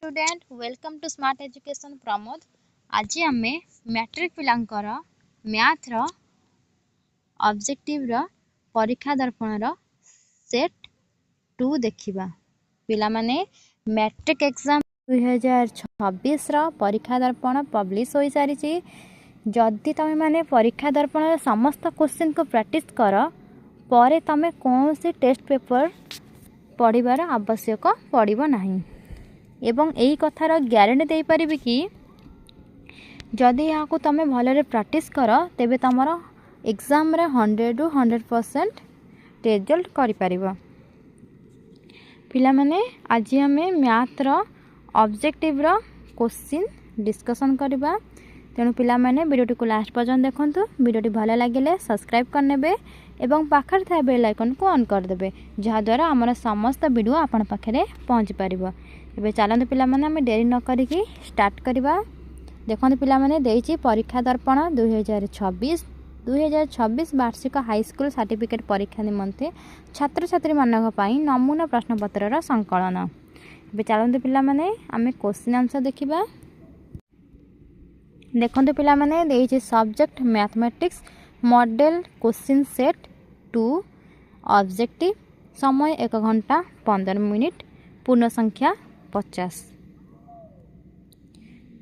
Student welcome to smart education Pramod. आज आम matric पिलांकर मैथ रो ऑब्जेक्टिव रो परीक्षा दर्पण रो सेट 2 देखिबा। पिला माने मैट्रिक एग्जाम 2026 रो परीक्षा दर्पण पब्लिश होई सारिछि। जदि तमे माने परीक्षा दर्पण रो समस्त क्वेश्चन को प्रैक्टिस कर परे तमे कौन सी टेस्ट पेपर पढ़िबार आवश्यक पड़िबो नाही। एवं यही कथार ग्यारंटी दे पारिबी कि जदि यहाँ तुम भलरे प्रैक्टिस कर तेबे तुमर एग्जाम रे 100 to 100% रिजल्ट करि परिबो। पिला माने आज हमें मैथ रो ऑब्जेक्टिव रो क्वेश्चन डिस्कशन करबा। तेणु पिला माने वीडियो को लास्ट पर्यंत देखंतु। वीडियो भल लगे सब्सक्राइब करनेबे एवं पाखर था बेल आइकन को ऑन कर देबे, जहा द्वारा हमर समस्त वीडियो आपन पाखरे पहुंच परिबो। एबे चलंतु पिला माने हम देरी न करिकि स्टार्ट करबा। देखंतु पिला माने देइछि परीक्षा दर्पण 2026 वार्षिक हाई स्कूल सर्टिफिकेट परीक्षा निमंते छात्र छात्री मानक पई नमूना प्रश्न पत्र रा संकलन। एबे चलंतु पिला माने हम क्वेश्चन आंसर देखिबा। देखंतु पिला माने देइछि subject mathematics model question set 2 objective समय 1 घंटा 15 मिनिट पूर्ण संख्या 50।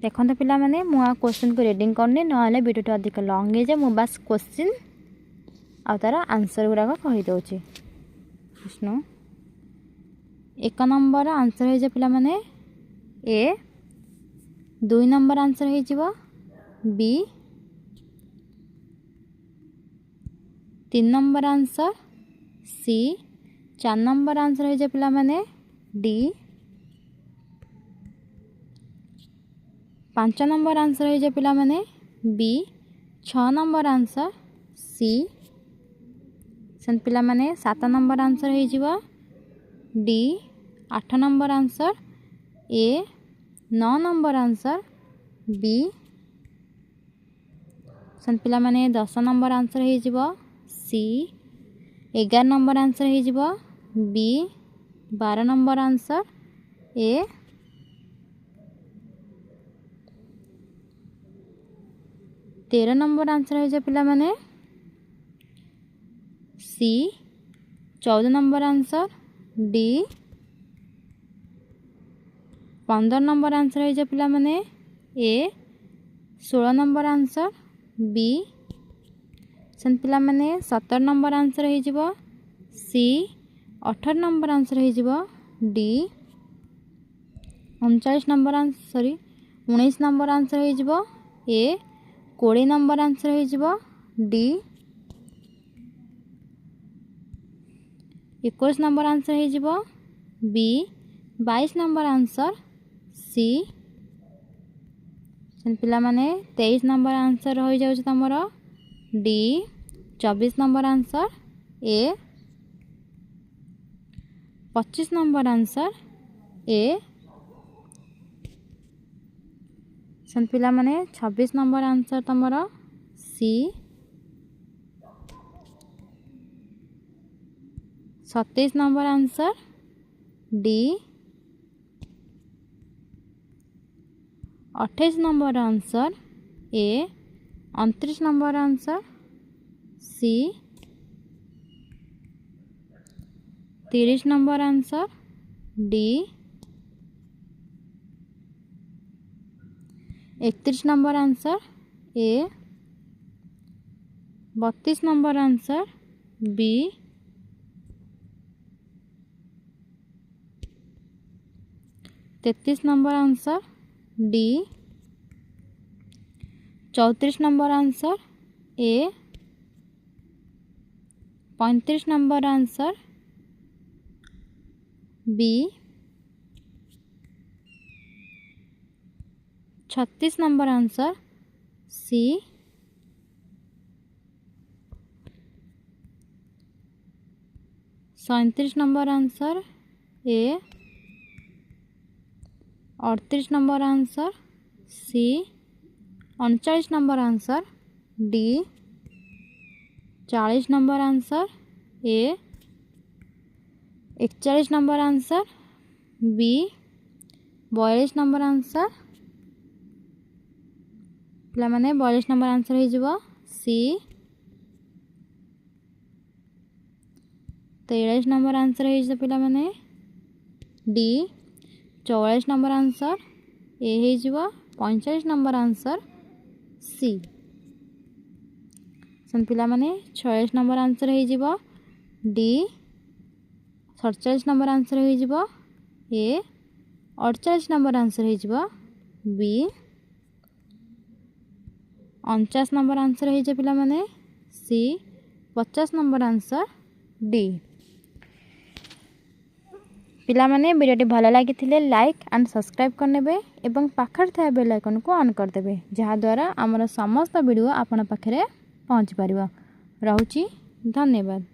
देखो पिला माने मुआ क्वेश्चन को रीडिंग करनी ना वीडियो अधिक लॉन्ग है मु बस क्वेश्चन आ तार आंसर गुड़ाक कही दउछि। विष्णु 1 नंबर आंसर है पिला माने ए, 2 नंबर आंसर है जीवो B, 3 number answer C, 4 number answer है पिला माने डी, 5 नंबर आंसर है पिला माने बी, 6 नंबर आंसर सी, सन पिला माने 7 नंबर आंसर है जीवो D, 8 number answer A, 9 number answer B, सन पिला माने 10 नंबर आंसर है जीवो सी, 11 नंबर आंसर है जीवो B, 12 number answer A, 13 number answer है पिला माने C, 14 number answer D, 15 number answer है पिला माने ए, 16 नंबर आंसर बी, सन पिला माने 17 नंबर आंसर है जीवो सी, 18 नंबर आंसर है जीवो D, 39 number answer 19 number answer है जीवो ए, 20 नंबर आंसर है जीवो डी, 21 नंबर आंसर है जीवो बी, 22 नंबर आंसर सी, पिला माने 23 नंबर आंसर हो जाउछ तमरो D, 24 number answer A, 25 number answer A, सन पिला माने 26 नंबर आंसर तमरो C, 27 number answer D, 28 number answer A, 29 number answer C, 30 number answer D, 31 number answer A, 32 number answer B, 33 number answer D, 34 number answer A, 35 number answer B, 36 number answer C, 37 number answer A, 38 number answer C, 39 number answer D, 40 number answer A, 41 number answer B, 42 number answer पिला माने 42 number answer हो जिवो सी। 43 number answer हो जिवो पिला माने D. 44 number answer ए हो जिवो। 45 नंबर आंसर सी। सन पिला माने 46 नंबर आंसर हो जिवो डी। 47 नंबर आंसर हो जिवो ए। 48 नंबर आंसर हो जिवो बी। 49 नंबर आंसर हो पिला माने सी। 50 नंबर आंसर डी। पिला माने वीडियो भल लगी लाइक एंड सब्सक्राइब करने एवं पाखर था बेल आइकन को ऑन करदे जहाद्वारा आमर समस्त वीडियो आपण पाखे पहुँची पार। रहुची धन्यवाद।